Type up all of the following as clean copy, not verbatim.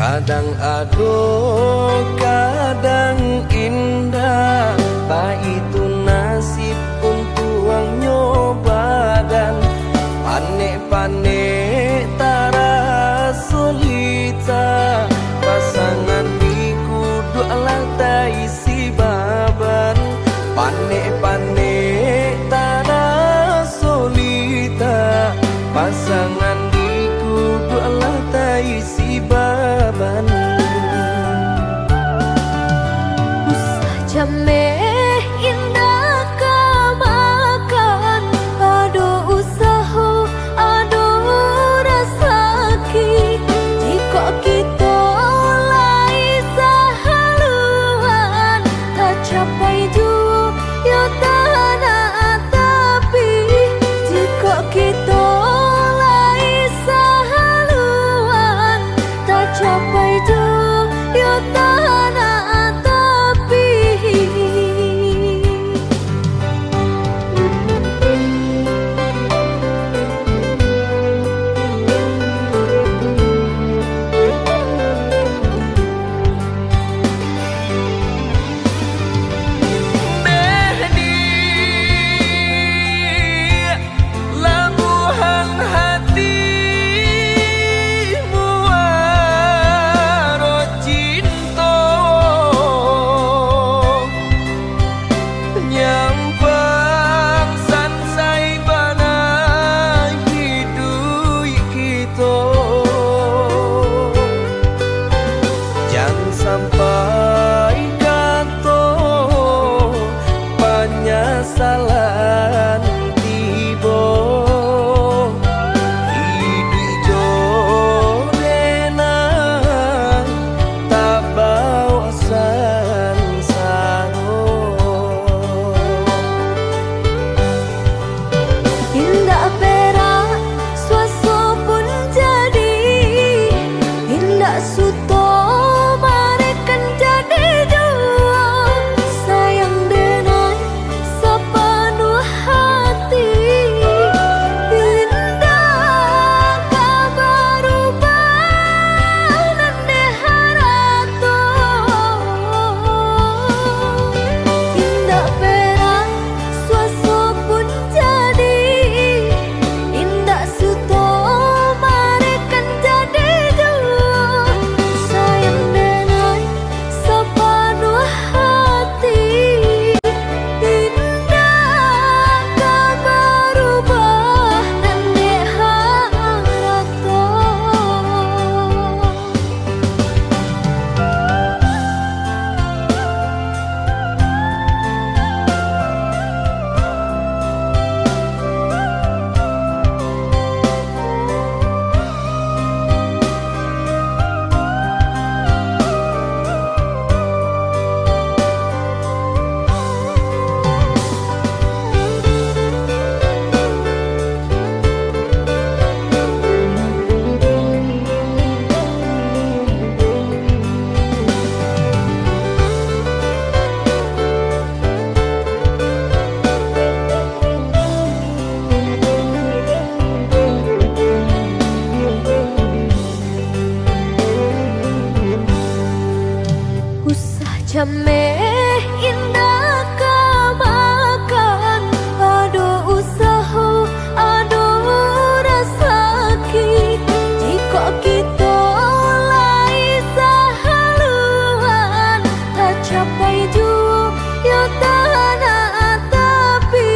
Kadang aduh, kadang indah, tak itu nasib untuk ang nyoba dan panik-panik tara solita. Pasangan di kudu alang tak isi baban, panik-panik tara solita. Pasangan di kudu alang tak isi baban. Usah jameh indah kamakan, aduh usaha, aduh rasaki. Jika kita lai sahaluan, tak capai juga tanah tapi. Jika kita lai sahaluan, tak capai juga tanah tapi. Labuhan hatimu waro cinta, nyampang sansai bana hidup kita. Jangan sampai kata penyesalan tiba. Hidup jorena tak bawa sansaro. Indah perak suaso pun jadi, indah suto marekan jadi jua. Sayang denai sepenuh hati, indah kabar ubah nande harato. Indah perak suaso pun jadi, indah suto marekan jadi jua. Sayang denai sepenuh hati, indah kabar ubah nande harato. Usah jameh indah kamakan, aduh usaha, aduh rasaki. Jika kita lai sahaluan, tak capai juga tanah tapi.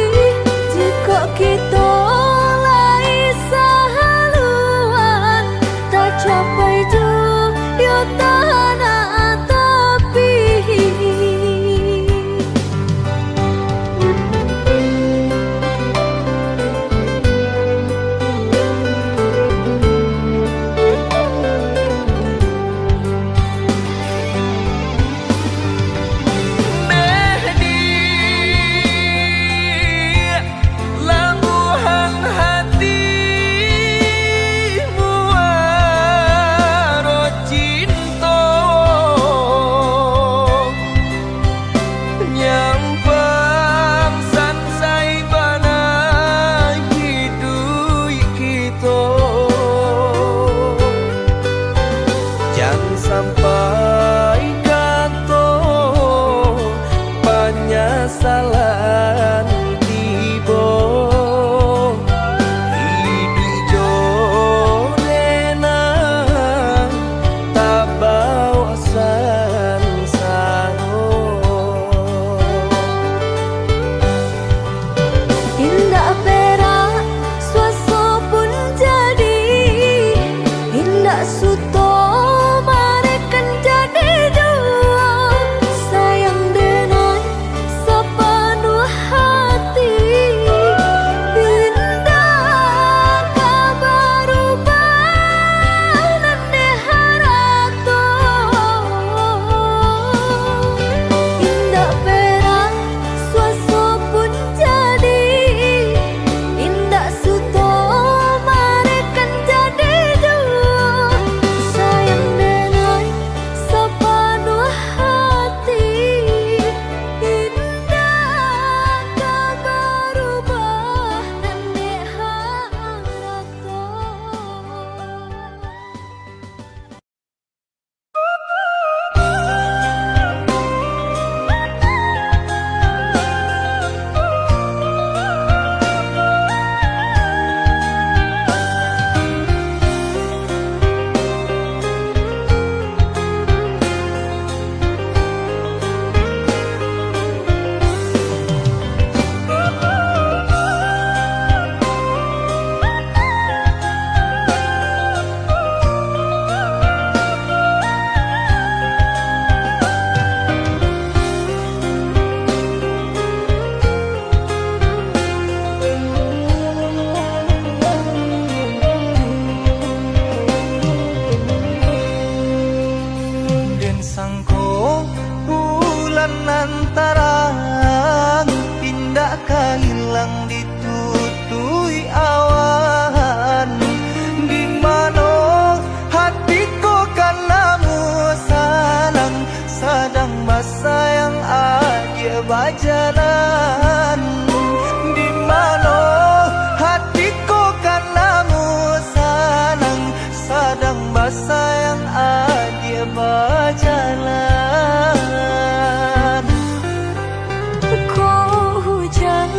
Jika kita lai sahaluan, tak capai juga tanah tapi. sampai kato penyesalan tibo hidup jorena tak bawa sansaro Indah perak suaso pun jadi indah suto marekan jadi dua sayang denai sepenuh hati indah kabar ubah nande harato indah perak suaso pun jadi indah suto marekan jadi dua sayang denai sepenuh hati indah kabar ubah nande harato Den sangko bulan antarang pindah hilang ditutui awan di mana hatiku karenamu salang sedang bersayang aja berjalan di mana hatiku karenamu salang sedang bersayang aja berjalan Kau hujan,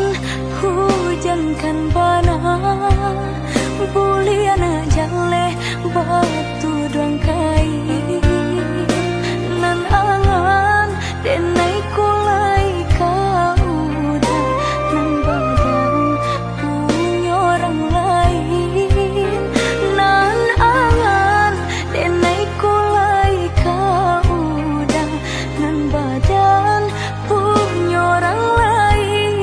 hujankan bana Buliana jale batu doang kai Nan angan denai kulai kau udah Nan badan punya orang lain Nan angan denai kulai kau udah Nan badan punya orang lain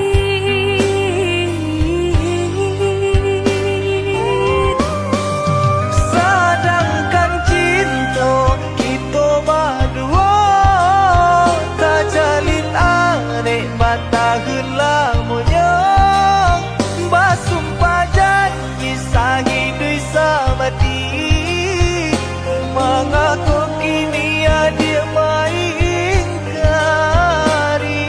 sedangkan cinta kita berdua tak jalin anek batahun lamunya basumpah janji sahidui samati mengaku kini dia main kari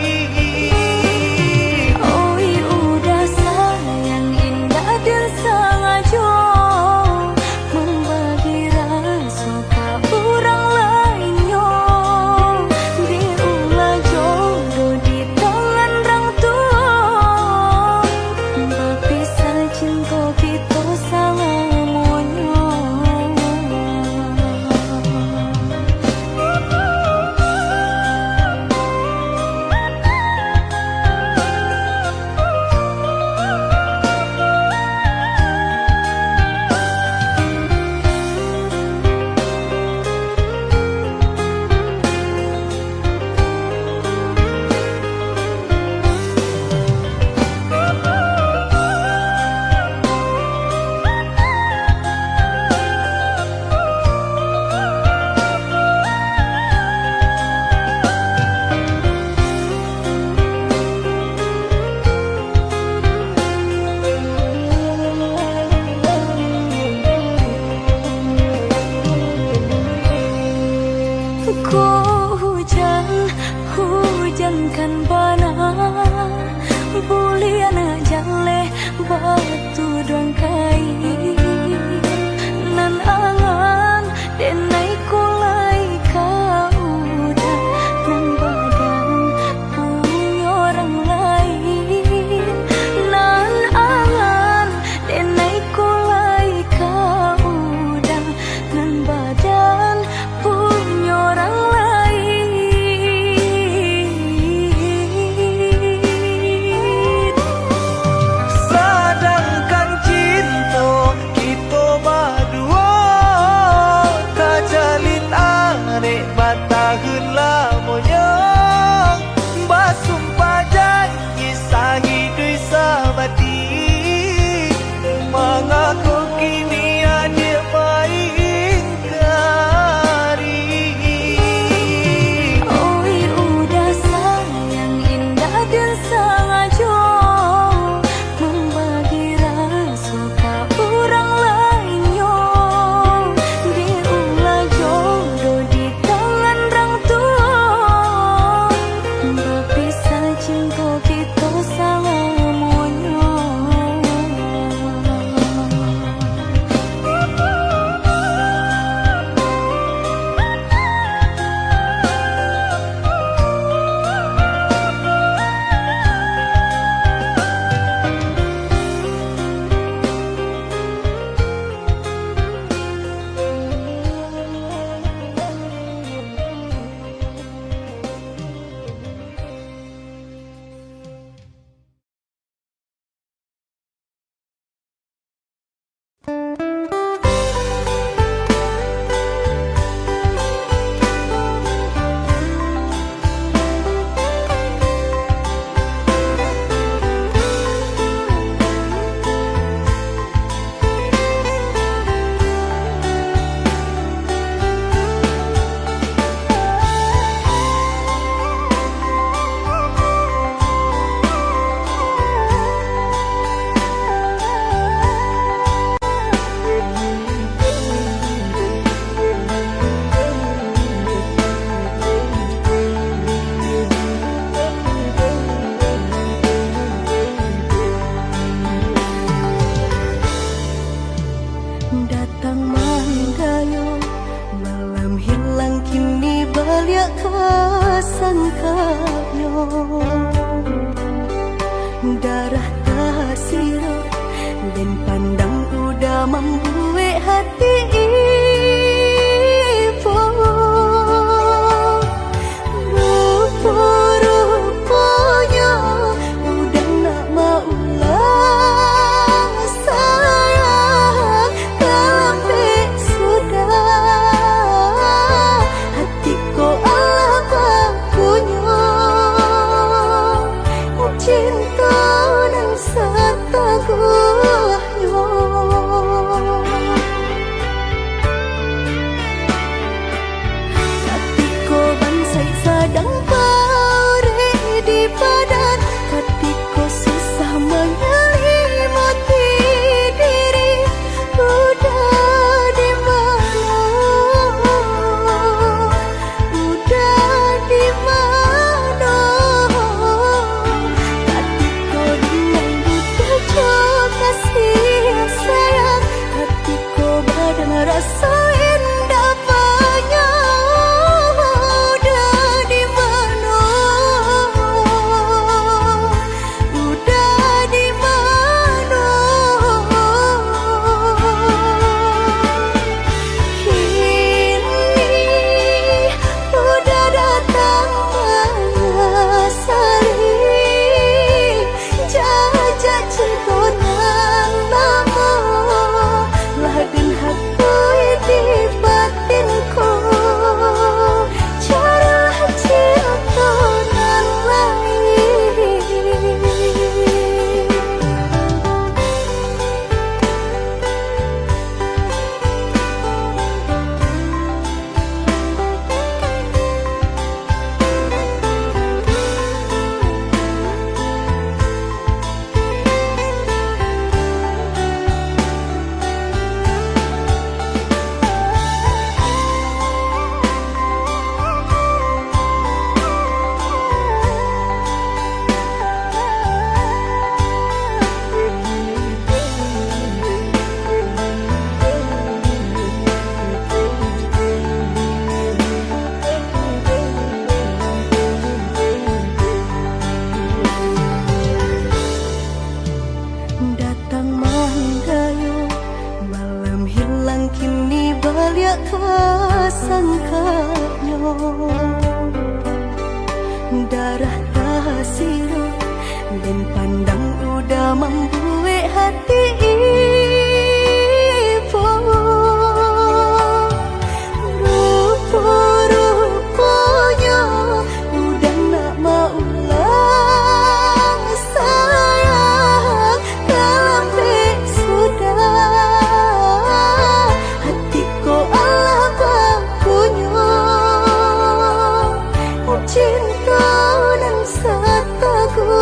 Oi udah sayang indah dan sengaja membagi rasa ke orang lainnya diulah jodoh di tangan orang tua berpisah cinta kita selamanya Kau hujan, hujankan bana Buliana jale batu doang kai Nan angan denai kulai balia kasangkanyo darah tasiro dan pandang udah membuat hati ibu rupa-rupanya udah nak maulah sayang tapi sudah hatiku Allah punya cinta dan setaguhnya hatiku bansai sadang pare di badan hatiku susah menyelimati diri udah di mana udah di mana hatiku dengan buta kasih sayang hatiku badan rasa indah banyak udah di mana udah di mana kini udah datang sari jajak cintonan nama laden hakui di batinku cara cintonan lain datang mandayo malam hilang kini balik kasangkanyo darah tasiro dan pandang udah membuat hati ibu rupa-rupanya udah nak maulah sayang tapi sudah hatiku Allah punya cinta dan setaguhnya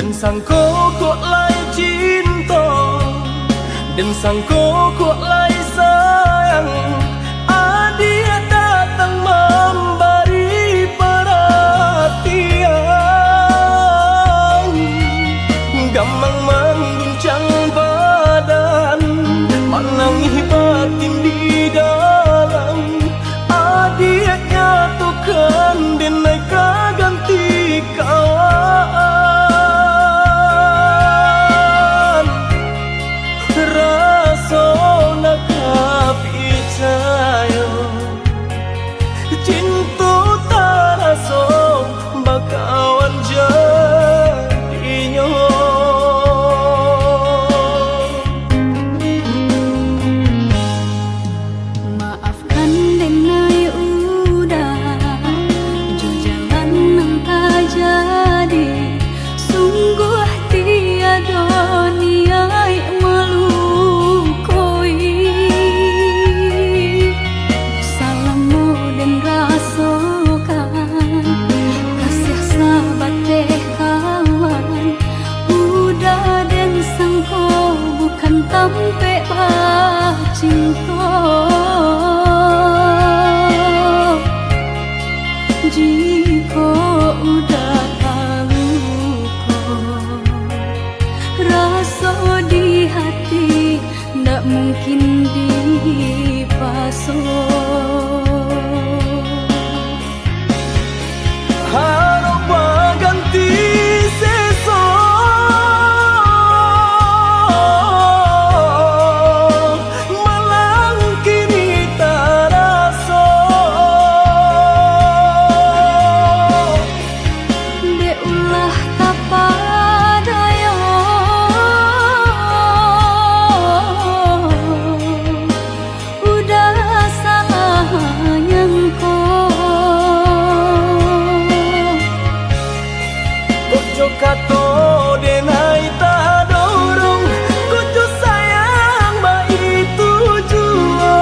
Dan sangko kok lai cinta, dan sangko kok lai sayang. Dia datang memberi perhatian, gampang mengguncang badan, menangis batin di dalam. Dia nyatukan deneka ganti kawan. Rasa nak percaya cinta tak rasa bakawan jadinya. Maafkan denai udah jo jalan nang tak jadi. Sungguh tiada niat melukoi. Salahmu dan rasakan kasih sahabat deh kawan. Udah dan sangko bukan tampe bah cinta. Jika udah tahu kok rasa di hati ndak mungkin dipasok. Harap ganti seso, malang kini tak rasa. De ulah tak padaya, udah salah nyangko. Kojo kato denai tak dorong, kojo sayang ba itu jua.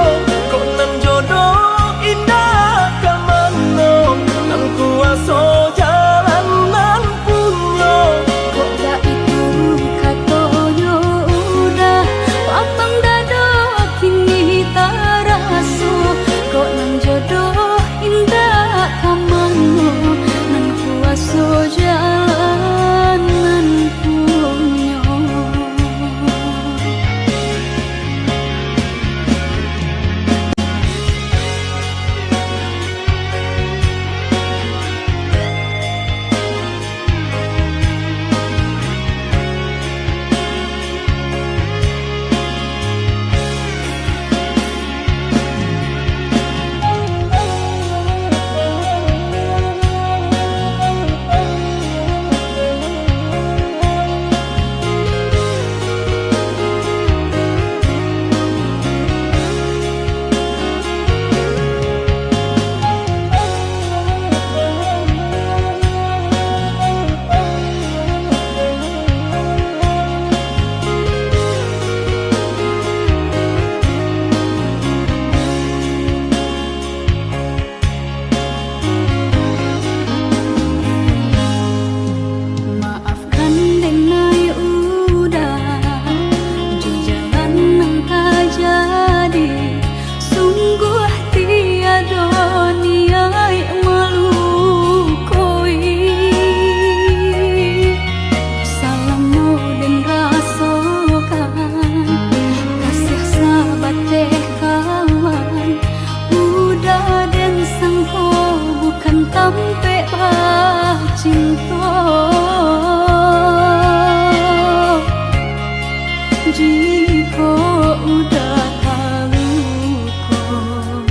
Kok nan jodoh indah kamano, nan kuaso jalan nan punya. Kok dah itu katonyo udah papang dado kini tak raso. Kok nang jodoh indah kamano, nan kuaso jalan nan punya. Maafkan denai udah jo jalan nang tak jadi. Sungguh tiada niat melukoi. Salahmu dan rasakan kasih sahabat deh kawan. Udah dan sangko bukan tampe bah cinta. Jika udah tahu kok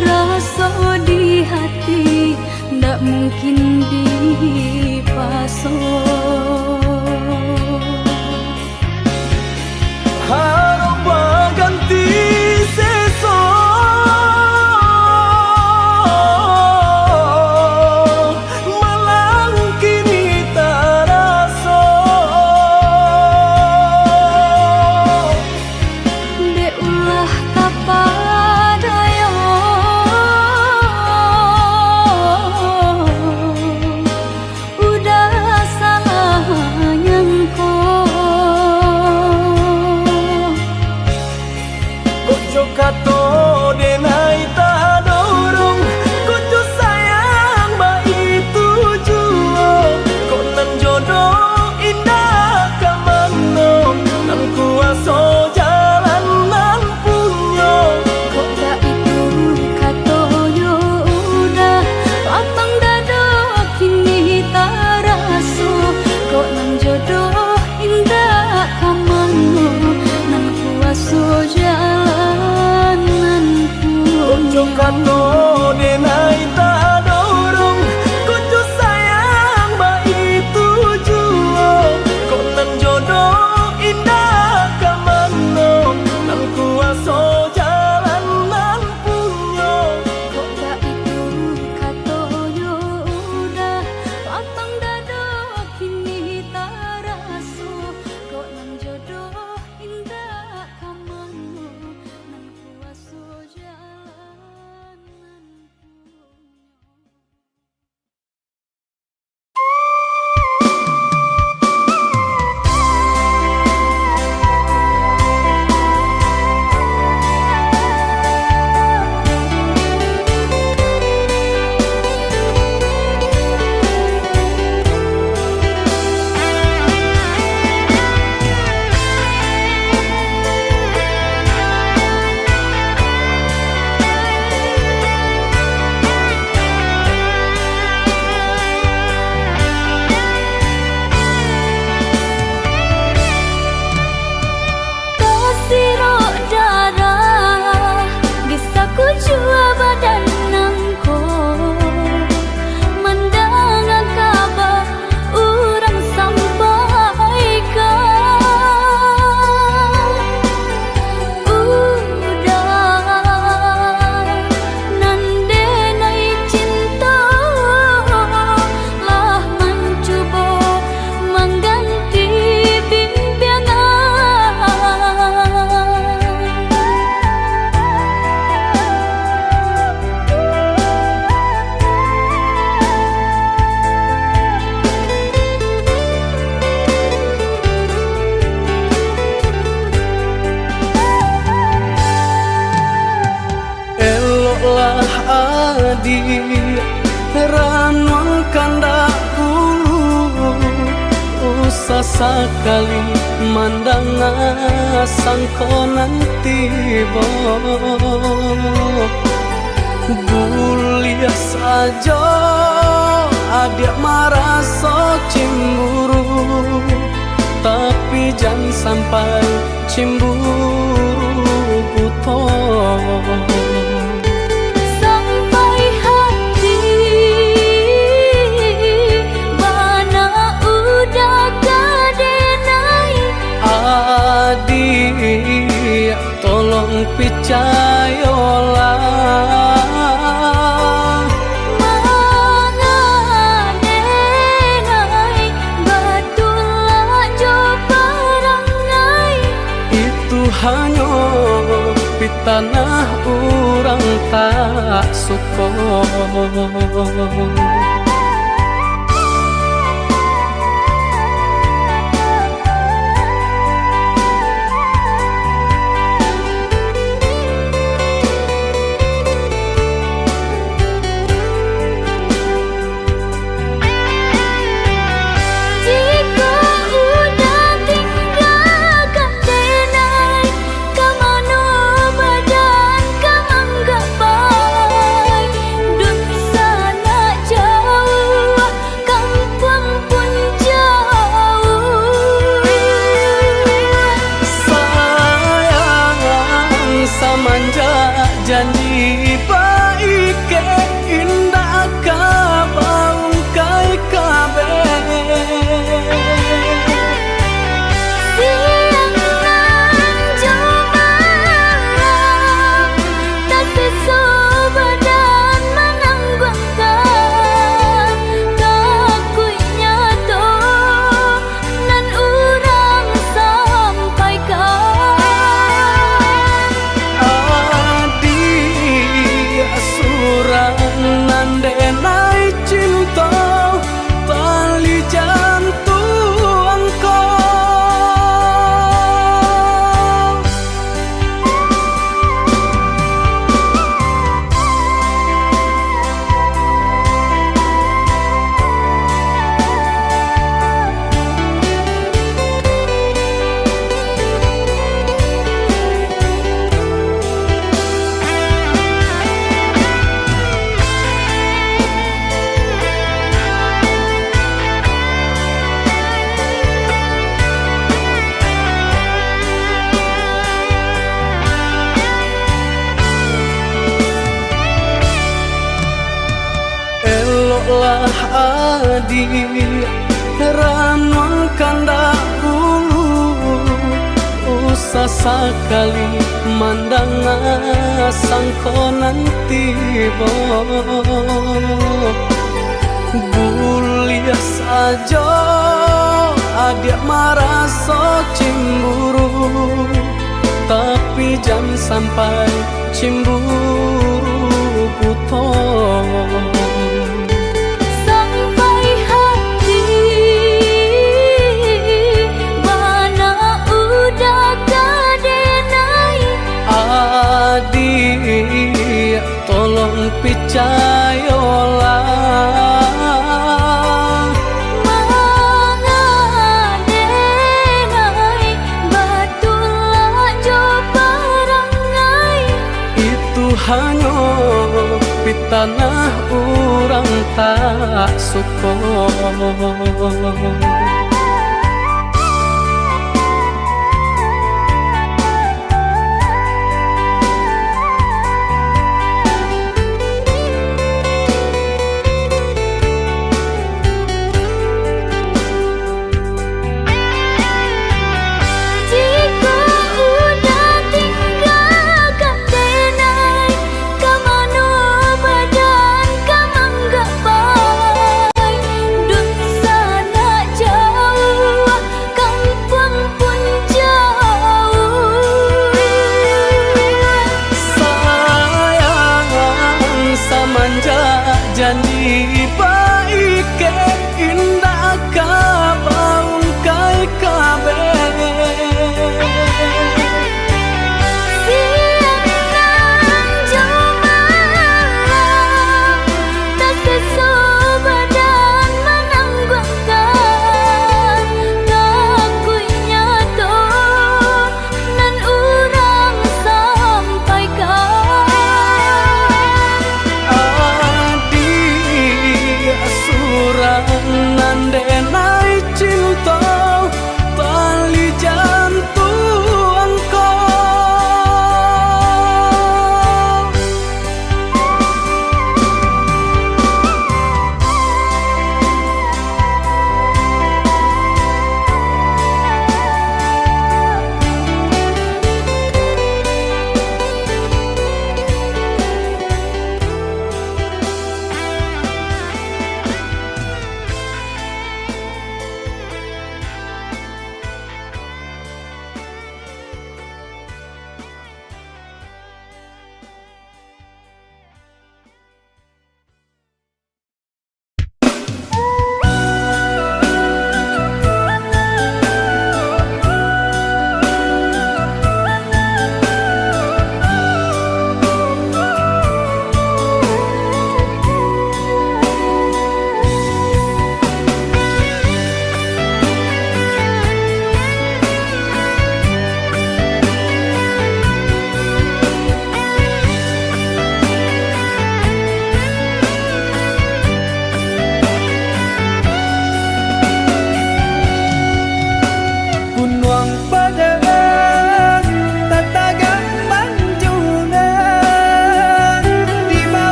rasa di hati ndak mungkin dipasok. Harap ganti seso, malang kini tak rasa. De ulah tak padaya, udah salah Ojo kato denai tak dorong kudu sayang ba itu juo kok nan jodoh indah kamano nan kuaso jalan nan punyo kok gak itu katoyo udah lapang dado kini tak rasu kok nan jodoh indah kamano nan kuaso jalan nan Ojo kato denai tak dorong kudu sayang ba itu juo kok nan jodoh indah kamano nan kuaso jalan nan punyo kok gak itu katoyo udah lapang dado kini tak rasu kok nan jodoh indah kamano nan kuaso jalan nan punyo. Kasiro darah bisa ku jua badan nangko mendengar kabar orang sampaikan udah nandenai cinta lah mencoba mengganti bimbingan eloklah adik ranul kandak dulu usah sekali mandang sangko nanti bo buliah saja adik merasa cemburu tapi jangan sampai cemburu buto sampai hati mana udah kadenai adik tolong percayalah mangadenai batulah jo parangai itu hanya pitanah orang tak suka jika udah tinggalkan denai kamano badan kamang gapai dun sana jauh kampung pun jauh sayang samanja janji baik ke indah kabaung kai kabe siang nan coba tak sesu badan menanggungkan takutnya tuh nan urang sampaikan adik lah adi ranuang kandak bulu usah sekali mandang sangkonan tiba buliah saja adik merasa cemburu tapi jangan sampai cemburu putus sampai hati mana udah kadenai. Adik tolong percayalah hanya pitanah orang tak suka. Janji baik ke indah kabaun kai kabe siang nan jomala tak sesobadan menanggungkan ngakuinya toh nan urang sampaikan nandenai cinta tali jantung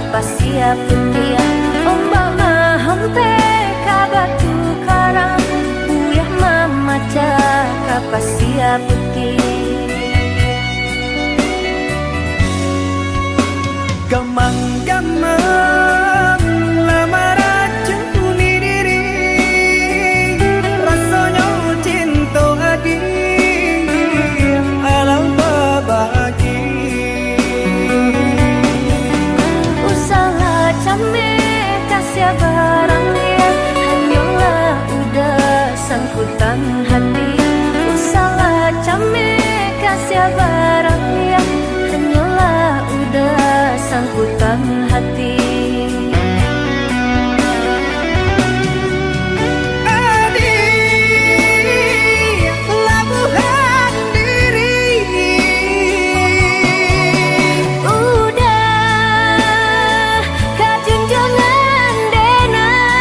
pasia putih ombak mahong teh kabatu karang uyah mama caka pasia putih gamang-gamang lama racuni diri rasanya cinta adik alam babagi usaha came kasih barang dia hanyalah udah sangkutan hati usaha came kasih barang dia hanyalah udah sangkutan hati udah kajunjangan denai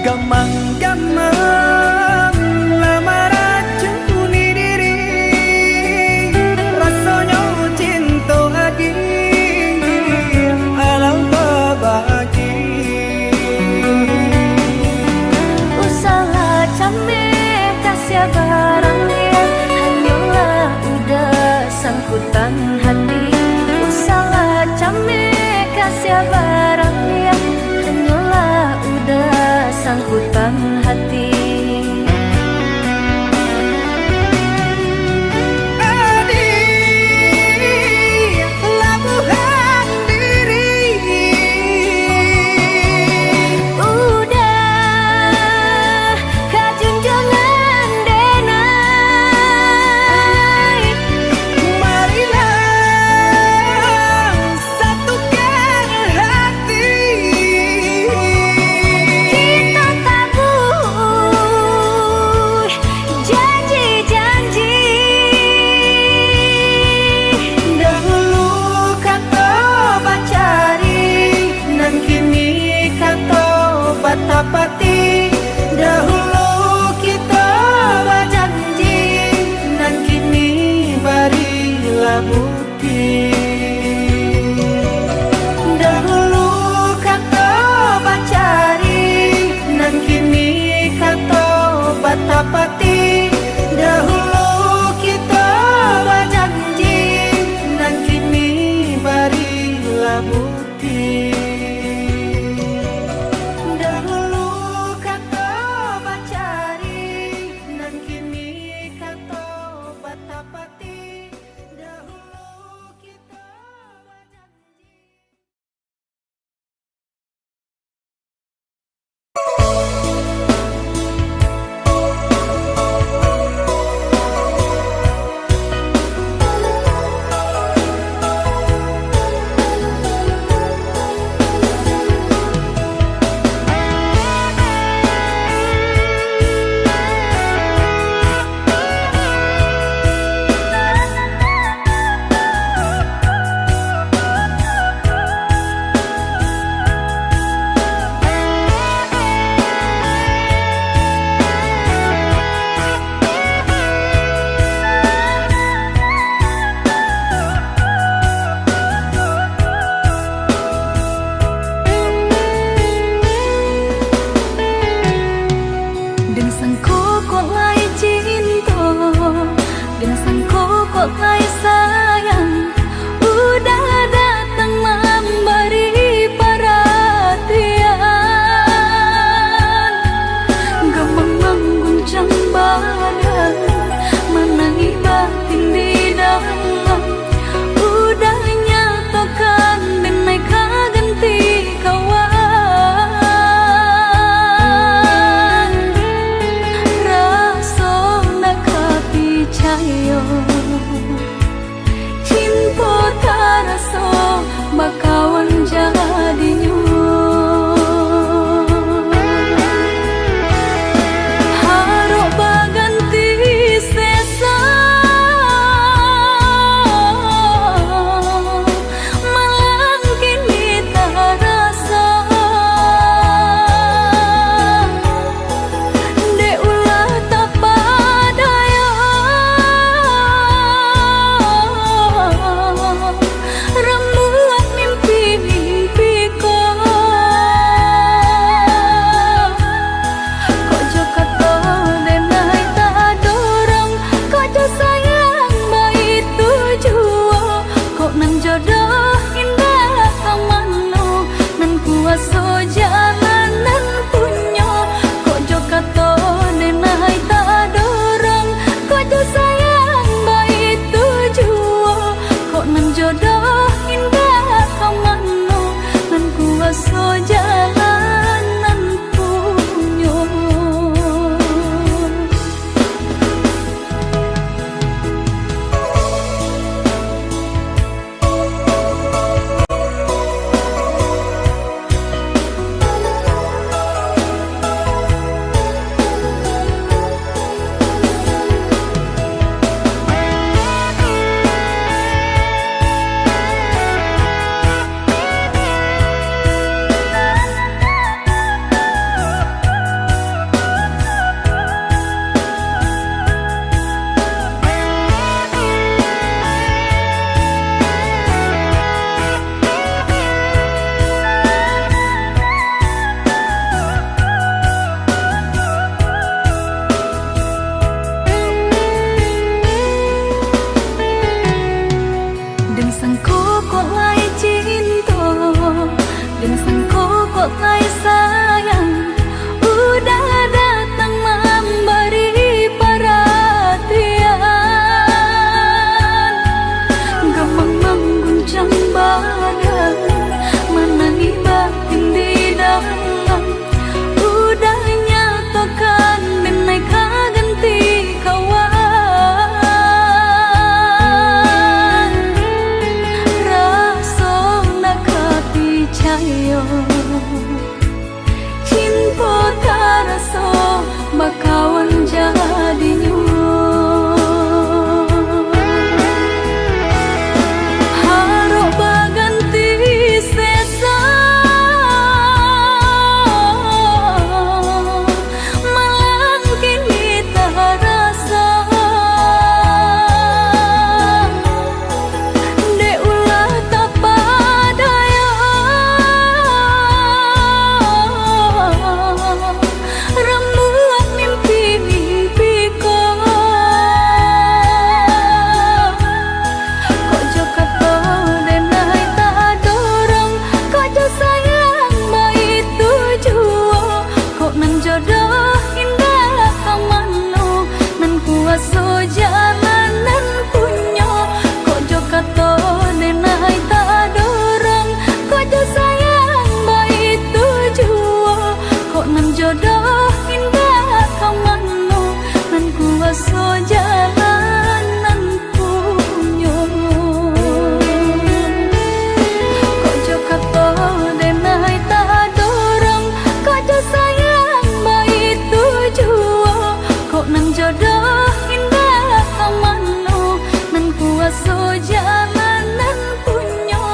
Gamang-gamang lamar acuni diri, rasanya cinta lagi alam berbagi. Usaha came kasih barang yang hanyalah udah sangkutan hati. Usaha came kasih barang yang hanyalah udah sangkutan hati. so bakawan jadinya. Harap baganti sesa malang kini tak rasa dek ulah tak padaya rembulan mimpi-mimpiku kok jo kata denai tak dorong kok jo sayang baik tujuo kok nan jodoh indah kamano nan kuaso jalanan punyo kok jo kata denai tak dorong kok jo sayang baik tujuo kok nan jodoh indah kamano nan kuaso jalanan punyo kok jo kata denai tak dorong kok jo sayang baik tujuo kok nan jodoh indah kamano nan kuaso jalanan punyo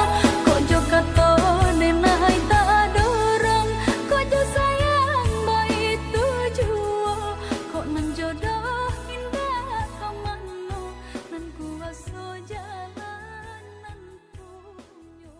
kok jo kata denai tak dorong kok jo sayang baik tujuo kok nan jodoh indah kamano nan kuaso jalanan punyo.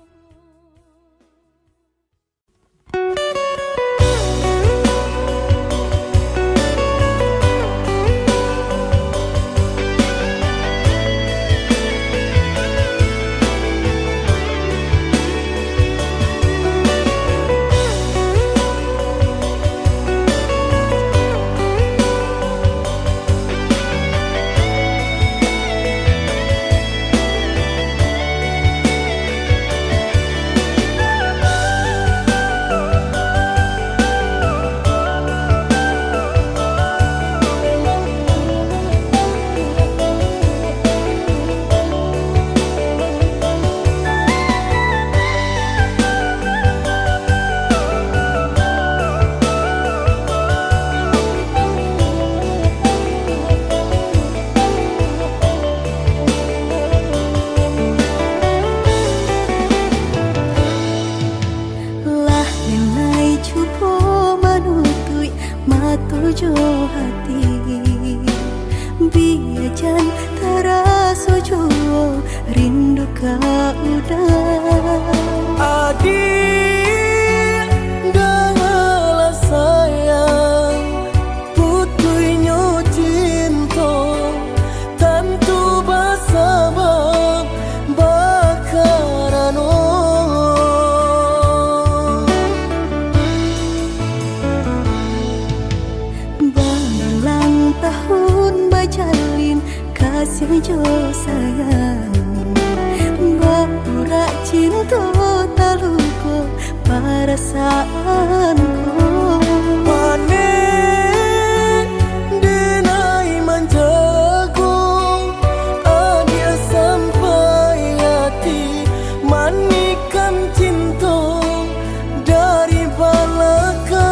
Lah denai cupo manutui matujo hati biajan taraso juo rindu ka udah Adik dengarlah sayang putuinyo cinta tentu bersama bakarano Balang tahun bajalin kasih jo sayang Bapurak cinta taluko perasaanku Panen denai manjago Adia sampai hati manikan cinta dari belakang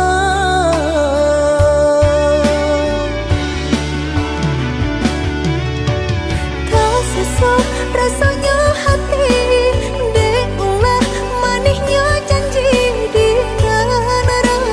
Tak sesak rasanya hati dek ulah manisnya janji di dalam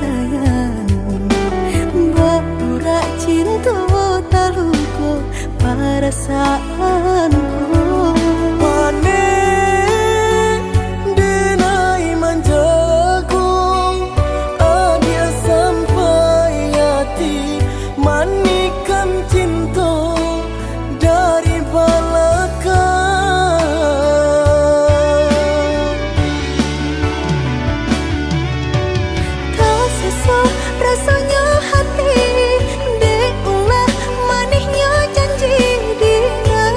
sayang Bapura cinta taluko perasaanku Pane denai manjaku Adia sampai hati Manikan cinta dari balaka Tak sesak rasanya hati Deulah manisnya janji dengan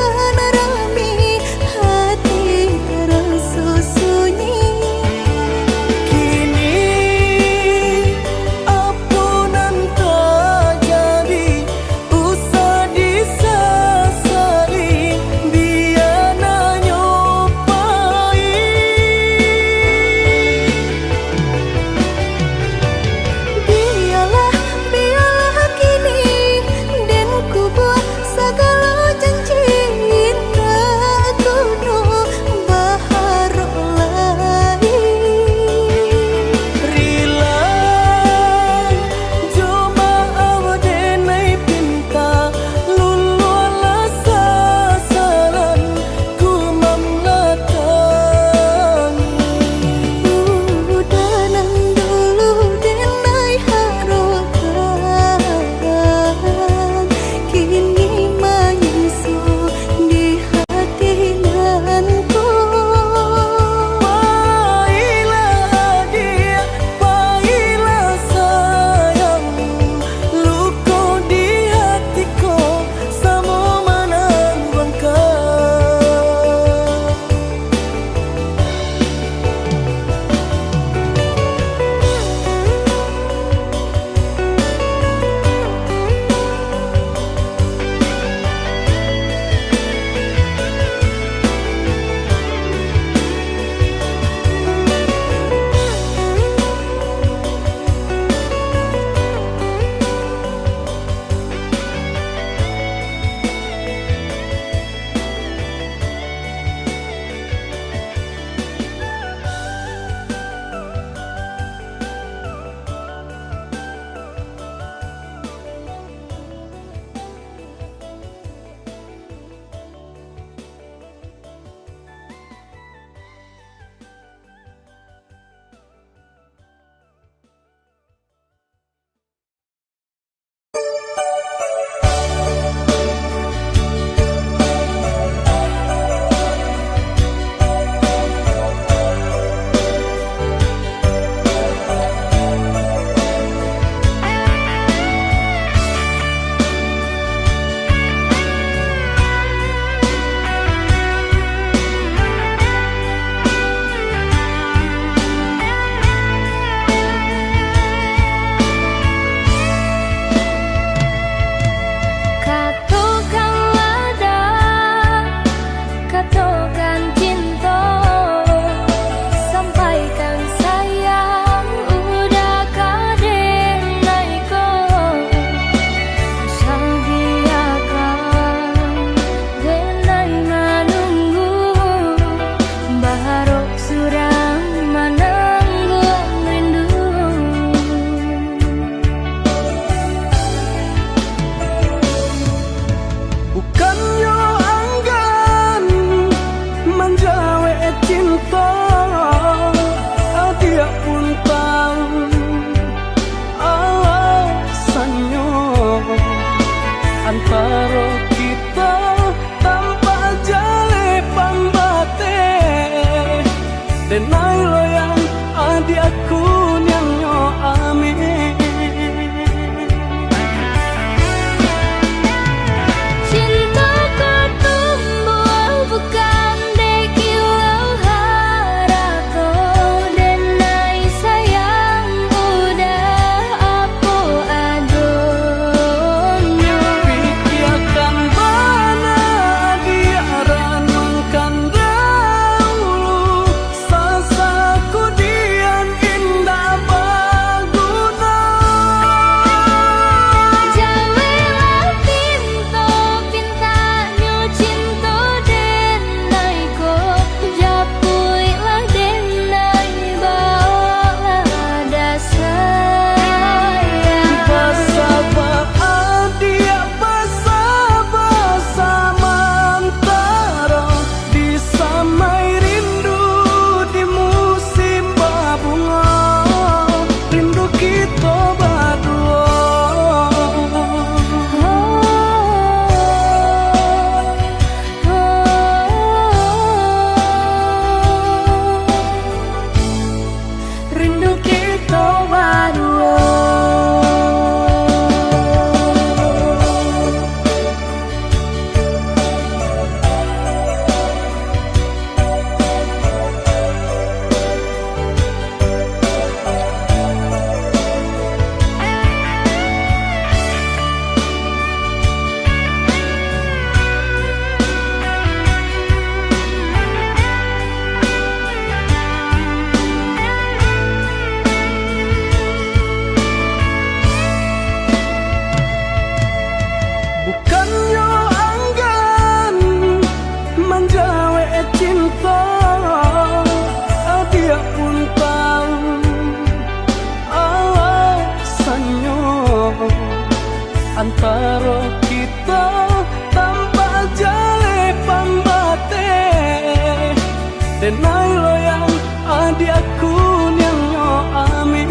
denai loyang adi aku yang nyo ame.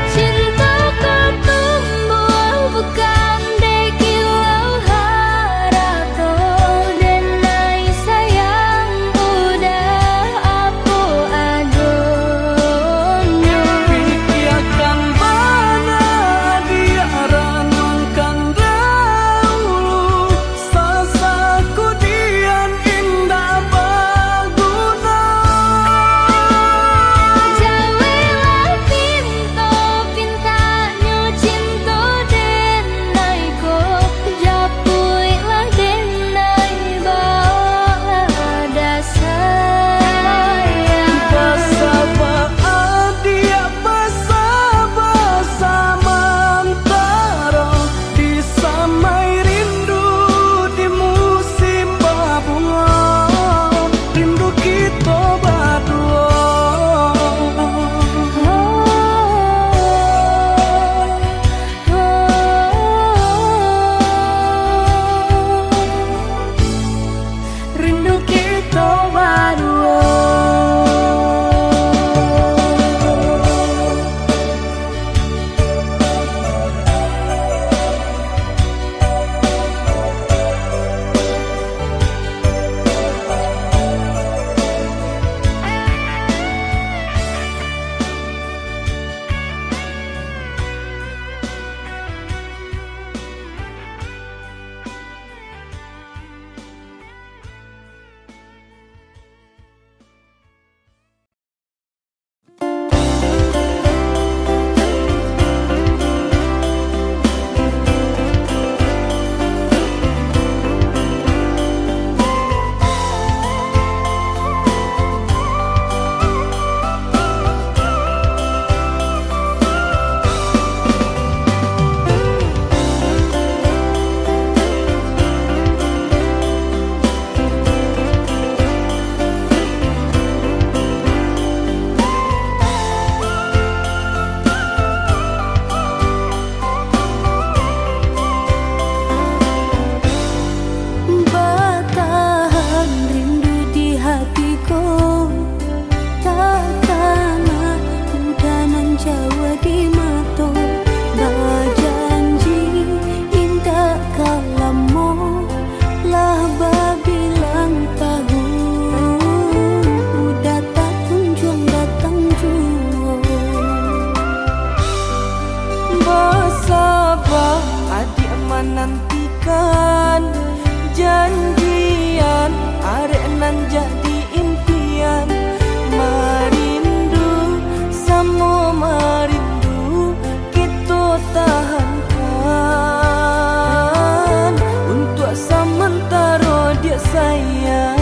Cinta kau tumbuh bukan dekilau harato, denai sayang udah aku adonyo. Pikiakan bana dia ranungkan dahulu, sasaku dian indah baguna. Jawelah pinto pintanyo cinta denai ko, japuilah denai bawa ada sayang. Basaba adia basaba sama antara, disamai rindu di musim babunga, rindu kita berdua. Rindu kita berdua. Bertahan rindu di hatiku, takkanlah udanan Jawa di mata. Berjanji indah kalamu lah babilang tahu, udah tak kunjung datang jua. Bersabar adik menantikan janjian, arek nan jadi impian. Merindu sama merindu kita tahankan, untuk sementara dia sayang.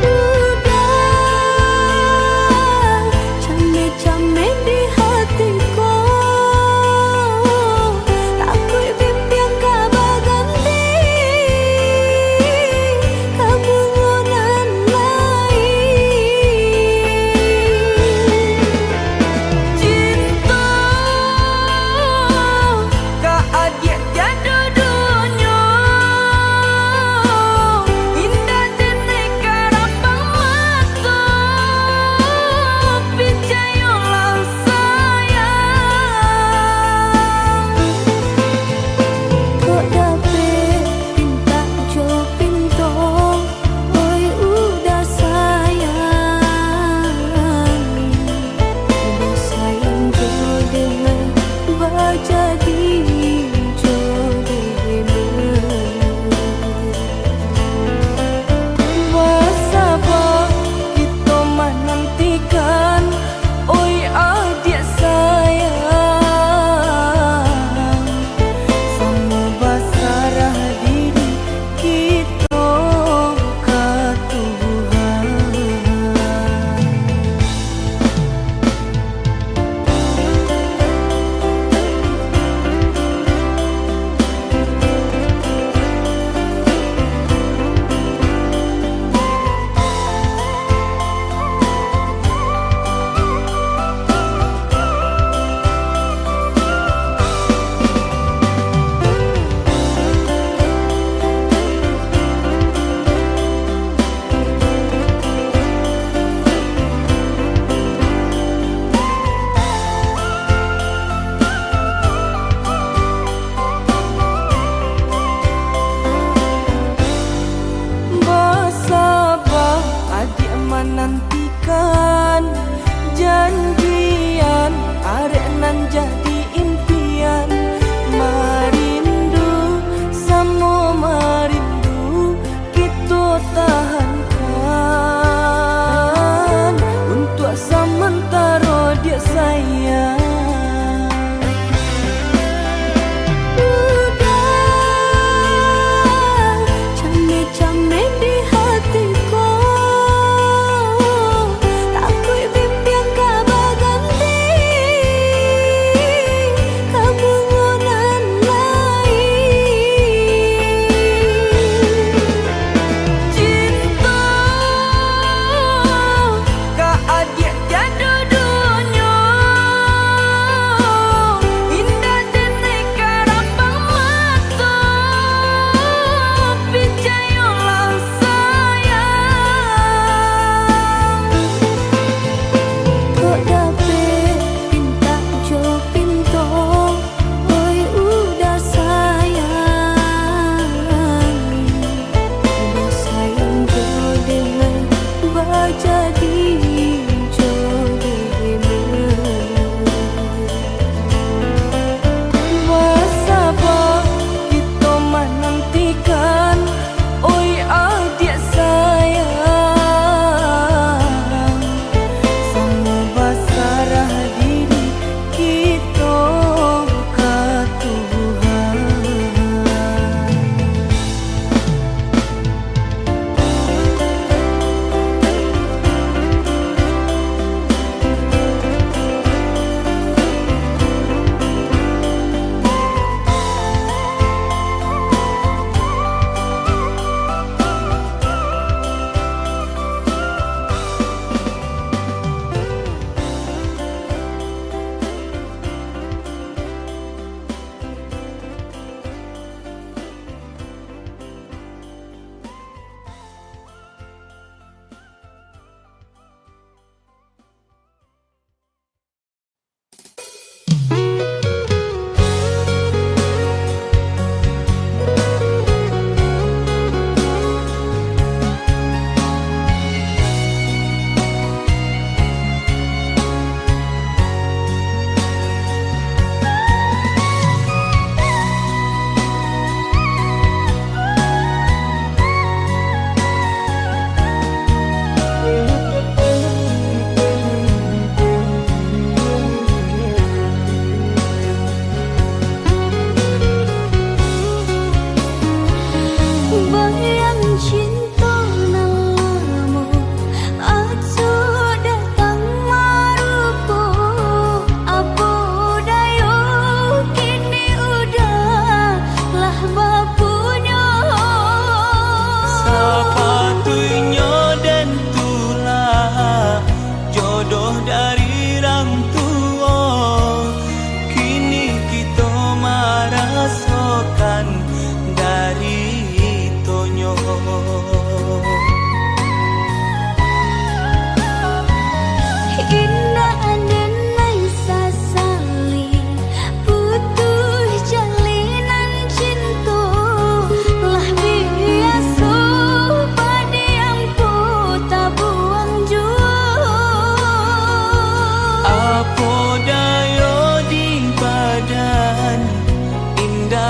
Udah, came-came di hatiku,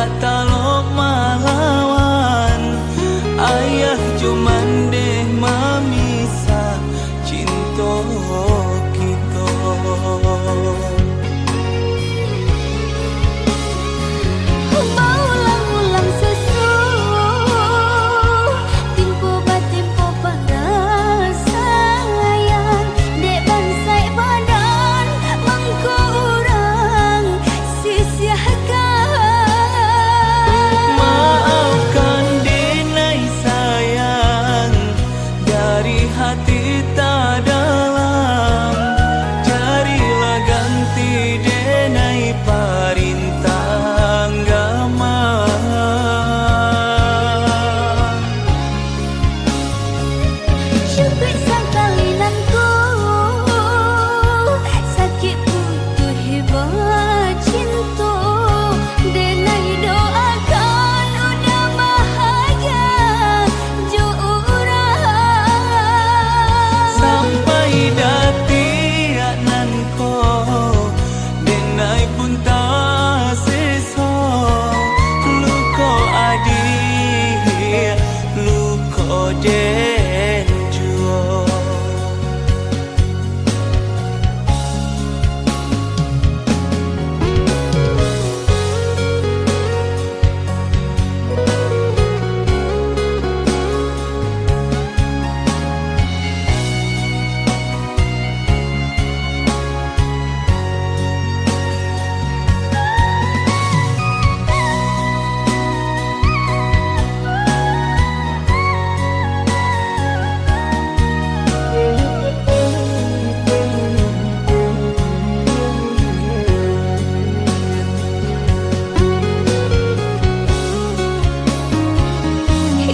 indah talok malawan. Ayah cuman deh memisah cinta kita. Maulang-ulang sesu timpo batimpo pada sayang. Dek bansai badan mengkurang sia-siakan. Maafkan denai sayang dari hati tak dalam. Carilah ganti denai parintang gama. Cupik sangkalinanku sakit putuh hebat cinta. Denai doakan udah bahagia jo urang. Sampai dati nanko denai pun tak seso. Luko adik luko den juo.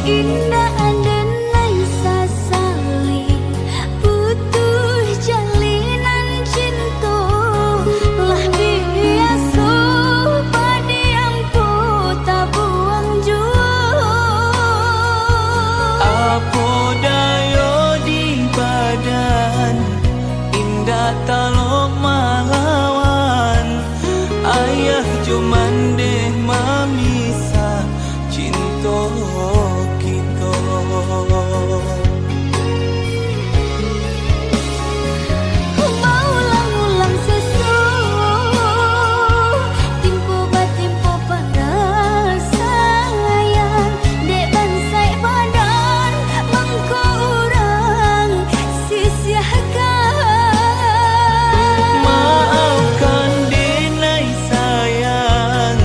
Indah denai sasali putuh jalinan cinta. Lah biasa padiampu tak buang jua. Apa dayo di badan indah talok malawan. Ayah cuman deh memisah cinta kita. Maulang-ulang sesu timpo batimpo pada sayang. Dek bansai badan mengkurang sia-siakan. Maafkan denai sayang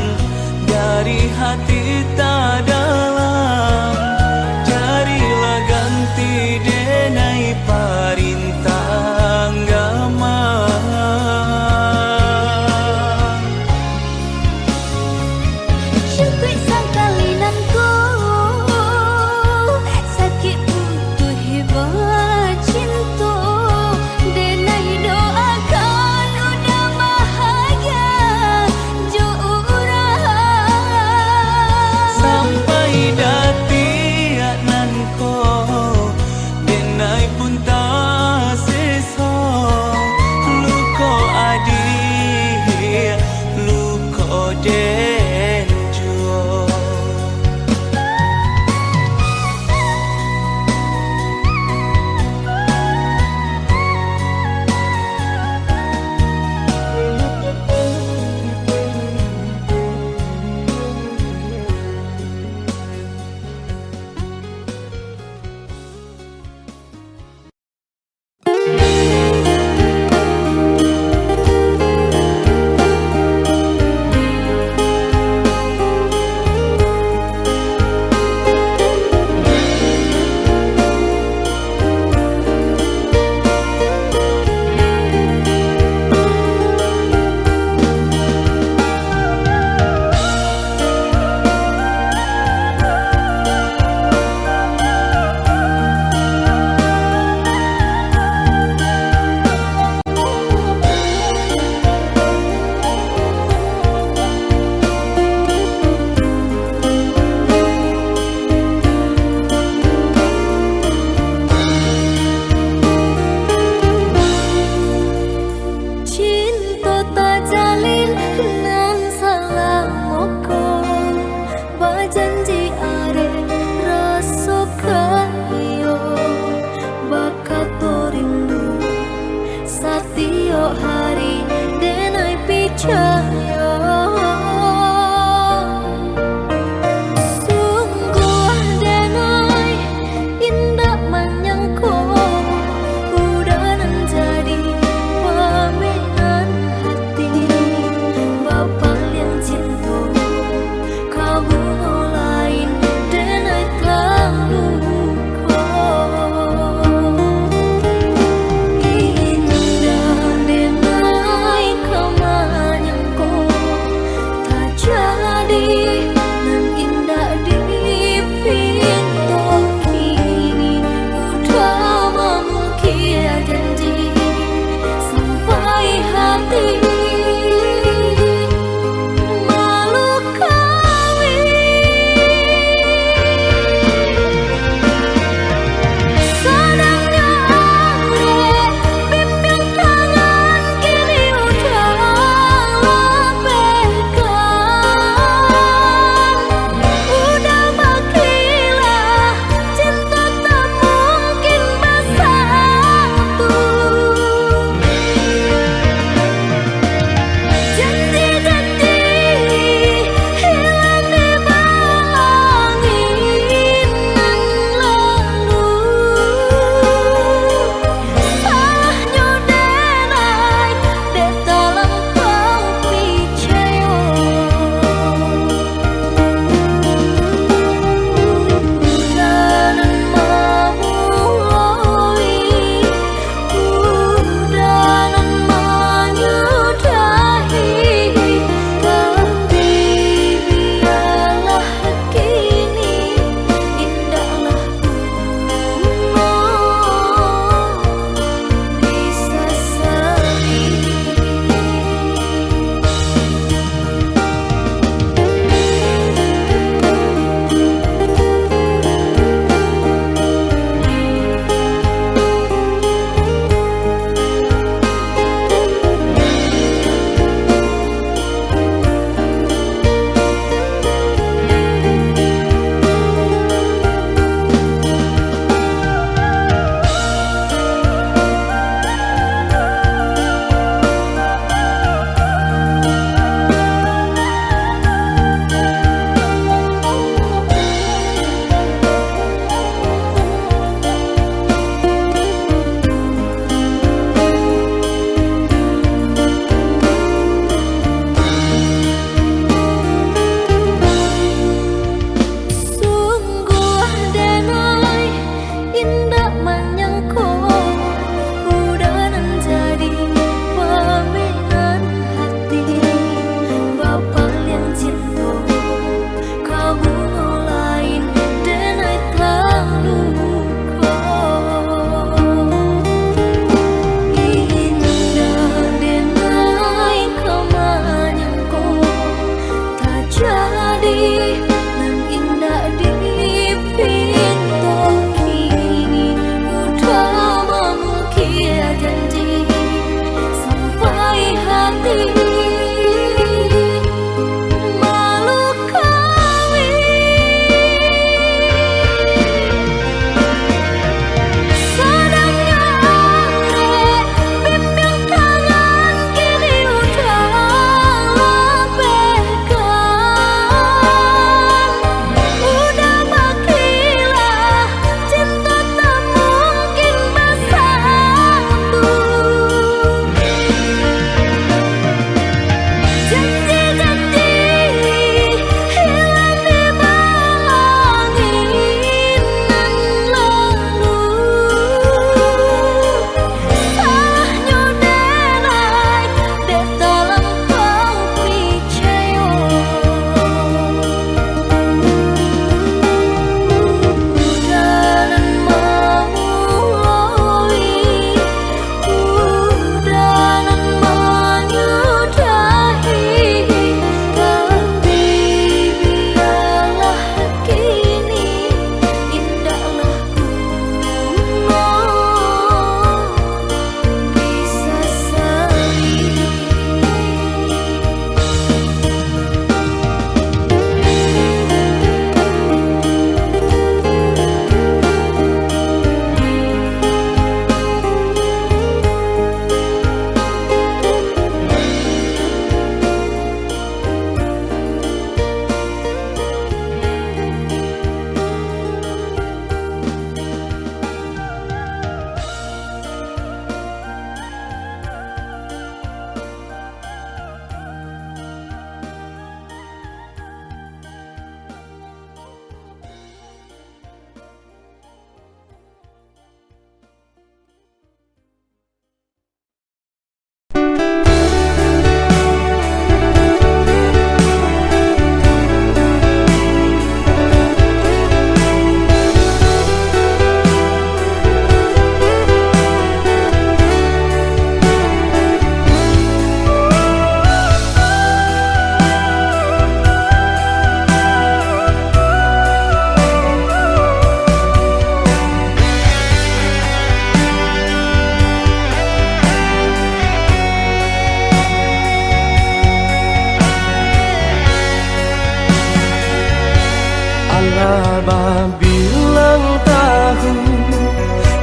Allah bilang tahu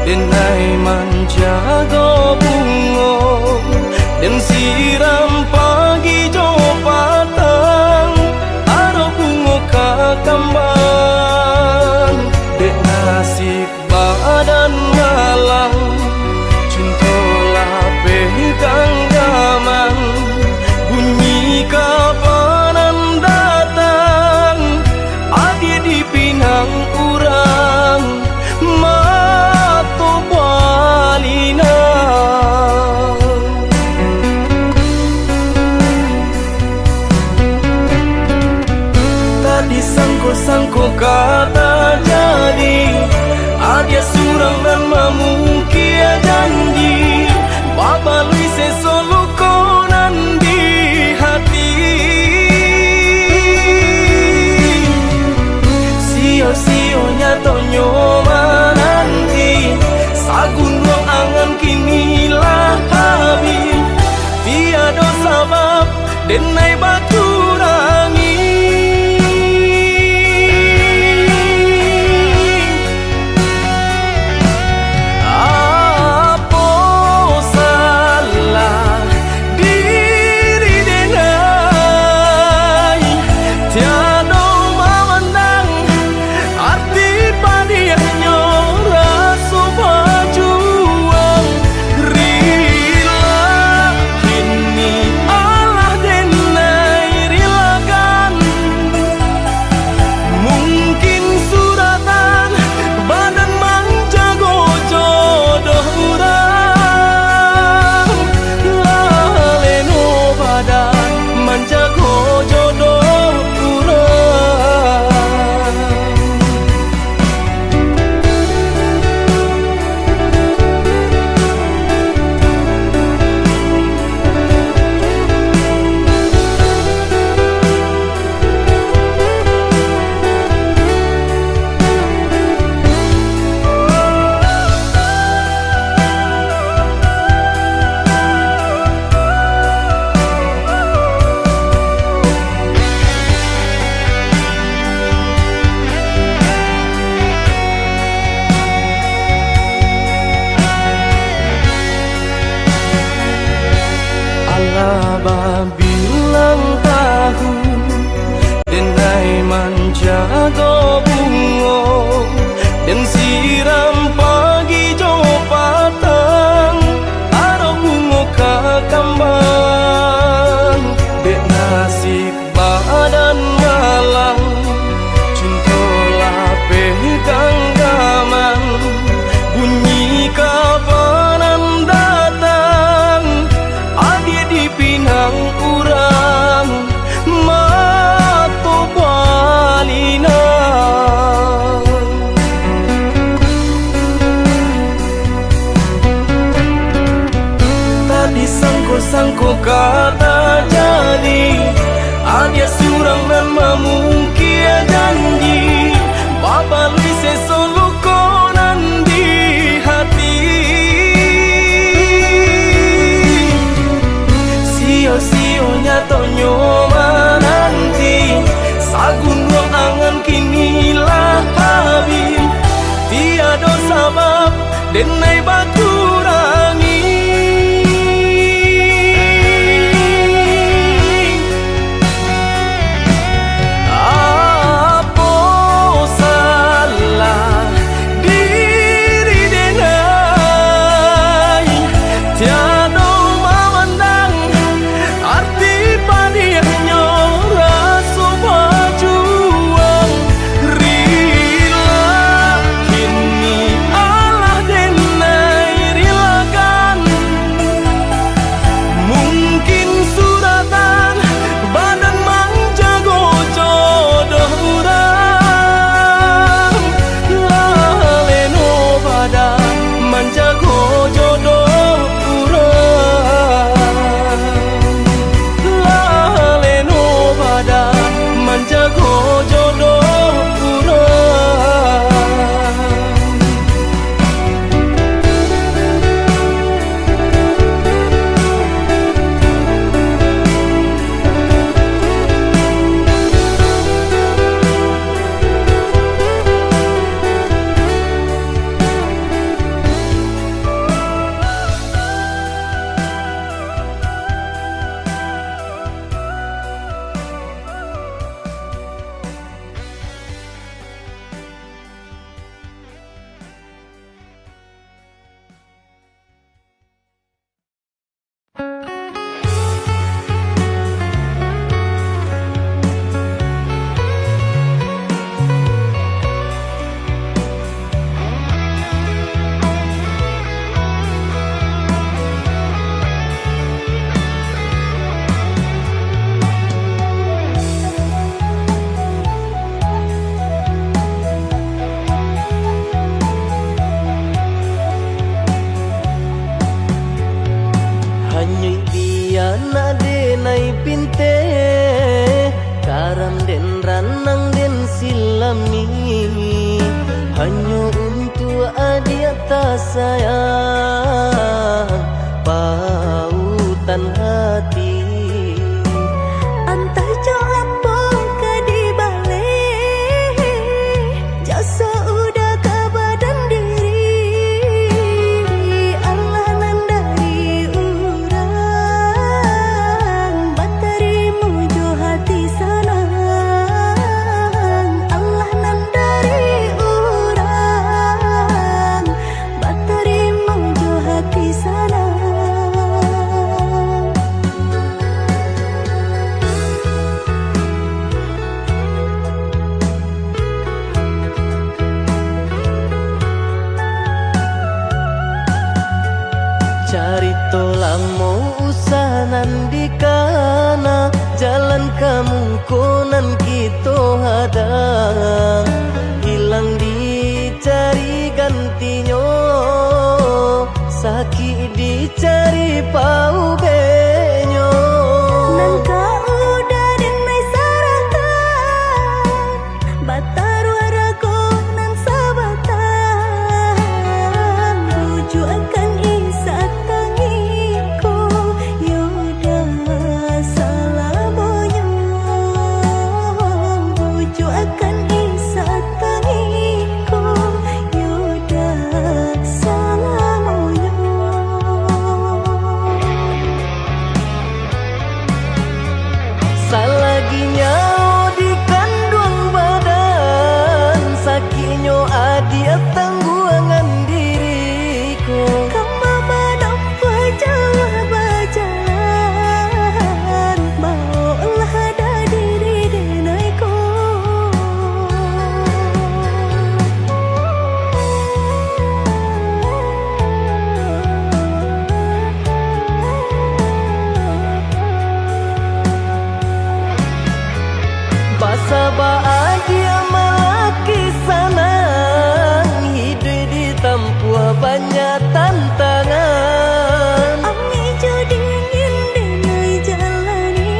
denai menjaga bungo dan siram pagi jo patang aro bungo kakambang dek nasib badan malang cintolah pegang gaman bunyi kapanan datang adi di pinang urang mato balina tadi sangko kata jadi adia surang dan mamungkia janji baba lui sesolo konan di hati sio-sionya tonyo nanti sagun ruang angan kinilah habis tiada sabab denai batu rangi Allah bilang tahu denai menjaga bungo dan siram pagi jo patang aro bungo kakambang dek nasib badan malang cintolah pegang gaman bunyi kapanan datang adi di pinang urang mato balina tadi sangko kata jadi adia surang dan mamungkia janji baba lui sesolo konan di hati sio-sionya tonyo nanti sagun ruang angan kinilah habis tiada sabab denai batu rangi sayang pautan hati. Entah jo apa ke di balik jasa udah ke badan diri. Allah nandari urang batarimu jo hati senang. Allah nandari urang batarimu jo hati senang. Carito lamo usahanan di kana jalan kemungkinan kita hadang hilang dicari gantinya sakit dicari pau benyo. Nangka udah denai sarakan batar warago nan sabatan buju akan isa tangiku yoda salamonya buju akan isa tangiku yoda salamonya. Salaginya di kandung badan sakitnya adia tangguangan diriku. Kamu menapa jauh berjalan maulah ada diri denaiku. Basa bahagia malaki sanang hidup ditempuh banyak tantangan. Ami jo dingin denai jalani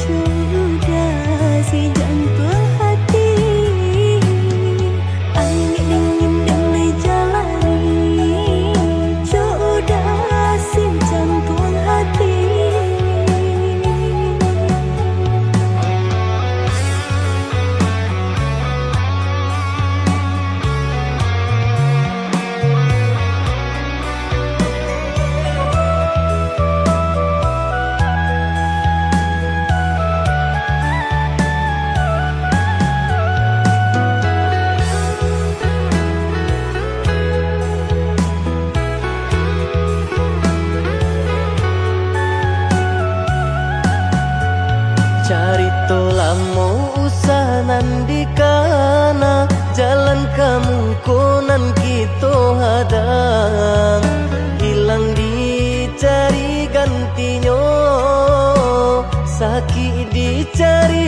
sudah si jantung hati. Ami dingin denai jalani sudah si jantung hati. Carito lamo usahanan di kana jalan kemungkinan kita hadang hilang dicari gantinya sakit dicari